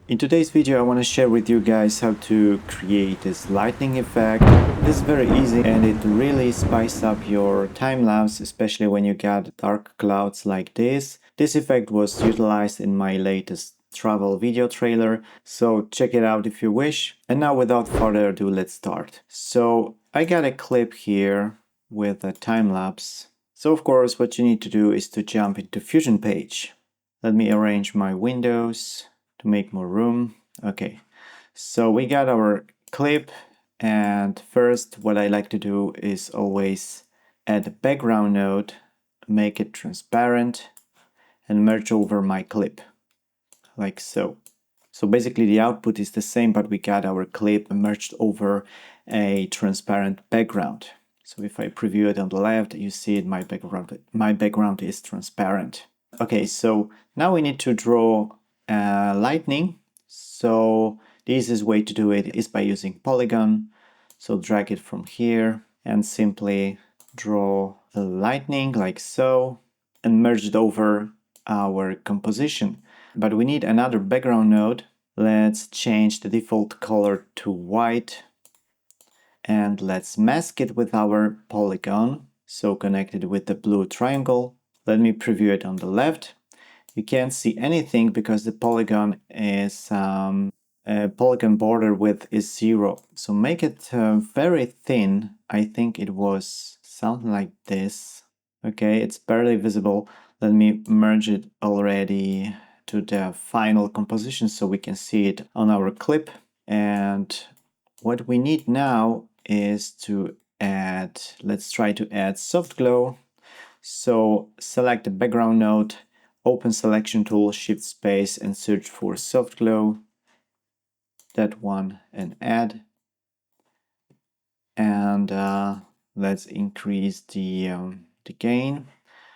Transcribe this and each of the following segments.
In today's video I want to share with you guys how to create this lightning effect. This is very easy and it really spices up your time-lapse, especially when you get dark clouds like this. This effect was utilized in my latest travel video trailer, so check it out if you wish. And now without further ado, let's start. So I got a clip here with a time-lapse. So of course what you need to do is to jump into Fusion page. Let me arrange my windows to make more room. Okay, so we got our clip, and first what I like to do is always add a background node, make it transparent, and merge over my clip, like so. So basically the output is the same, but we got our clip merged over a transparent background. So if I preview it on the left, you see it, my background is transparent. Okay, so now we need to draw lightning. So the easiest way to do it is by using polygon. So drag it from here and simply draw a lightning like so and merge it over our composition. But we need another background node. Let's change the default color to white and let's mask it with our polygon, so connected with the blue triangle. Let me preview it on the left. You can't see anything because the polygon is polygon border width is 0. So make it very thin. I think it was something like this. Okay, it's barely visible. Let me merge it already to the final composition so we can see it on our clip. And what we need now is to add, let's try to add soft glow. So select the background node, open selection tool, shift space and search for soft glow. That one and add. And let's increase the gain.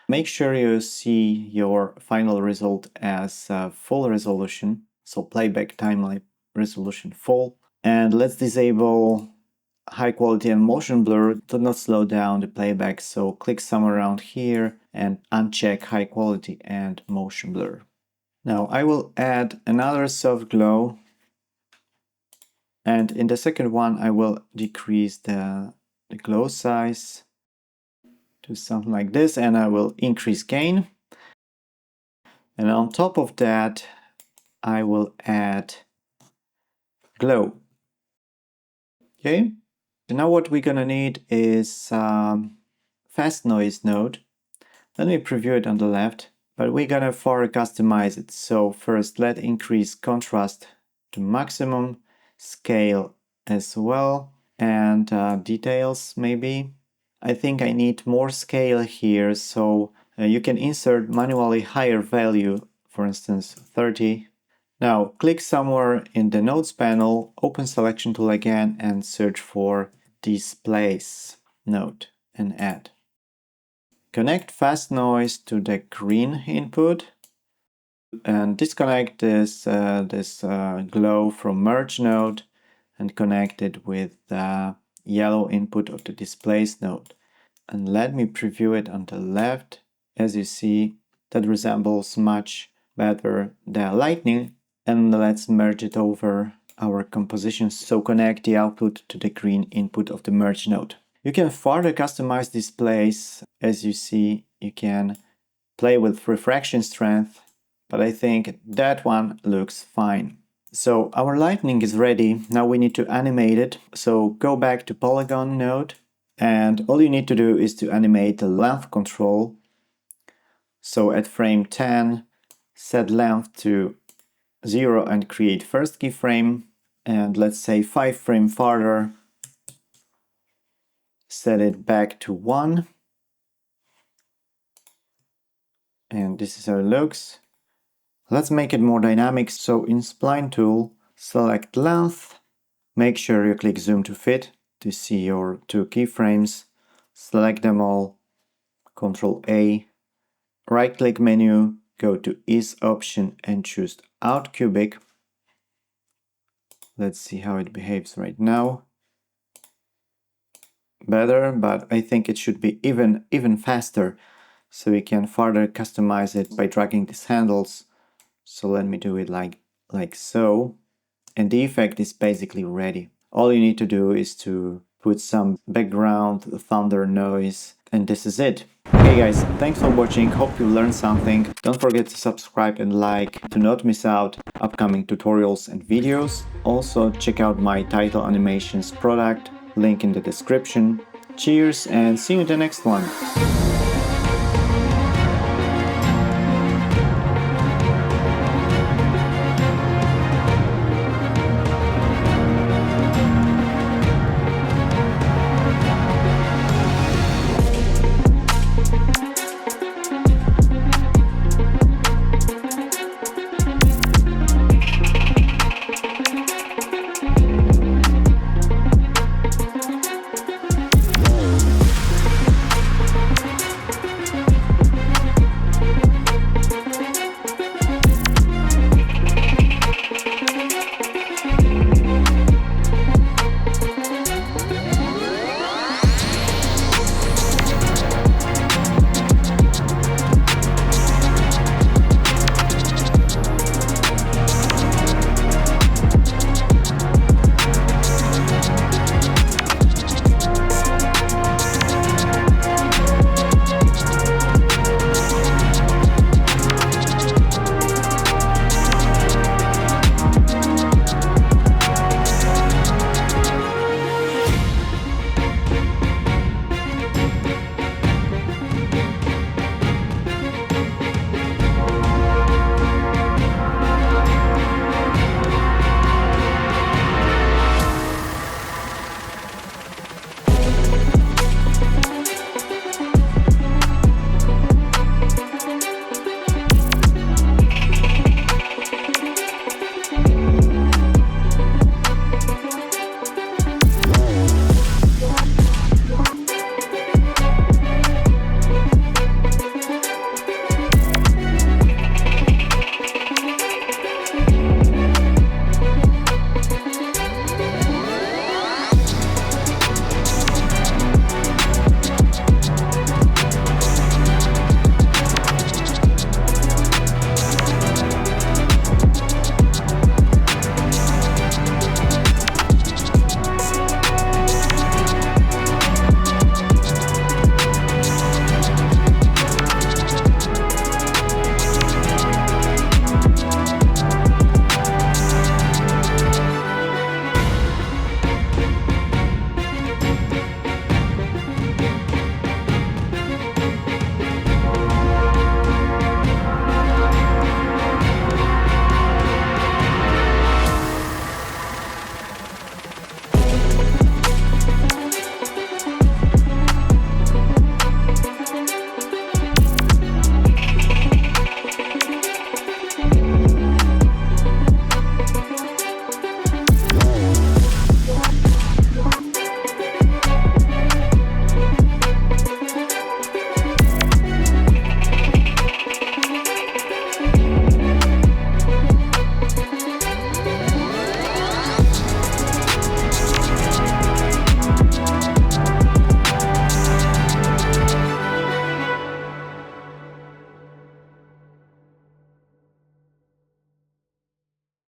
Make sure you see your final result as full resolution. So playback timeline resolution full. And let's disable high quality and motion blur to not slow down the playback. So click somewhere around here and uncheck high quality and motion blur. Now I will add another soft glow. And in the second one, I will decrease the glow size to something like this, and I will increase gain. And on top of that, I will add glow. Okay. So now what we're gonna need is fast noise node. Let me preview it on the left, but we're gonna further customize it. So first, let's increase contrast to maximum, scale as well, and details maybe. I think I need more scale here, so you can insert manually higher value, for instance 30. Now click somewhere in the nodes panel, open selection tool again and search for displace node and add. Connect fast noise to the green input and disconnect this glow from merge node and connect it with the yellow input of the displace node. And let me preview it on the left. As you see, that resembles much better the lightning. And let's merge it over our composition, so connect the output to the green input of the merge node. You can further customize displays. As you see, you can play with refraction strength, but I think that one looks fine. So our lightning is ready. Now we need to animate it. So go back to polygon node, and all you need to do is to animate the length control. So at frame 10, set length to 0 and create first keyframe, and let's say 5 frames farther, set it back to 1, and this is how it looks. Let's make it more dynamic, so in spline tool, select length, make sure you click zoom to fit to see your 2 keyframes, select them all, Ctrl A, right click menu, go to ease option and choose out cubic. Let's see how it behaves right now. Better, but I think it should be even faster, so we can further customize it by dragging these handles. So let me do it like like so, and the effect is basically ready. All you need to do is to put some background thunder noise, and this is it. Okay guys, thanks for watching, hope you learned something. Don't forget to subscribe and like to not miss out upcoming tutorials and videos. Also check out my title animations product, link in the description. Cheers and see you in the next one.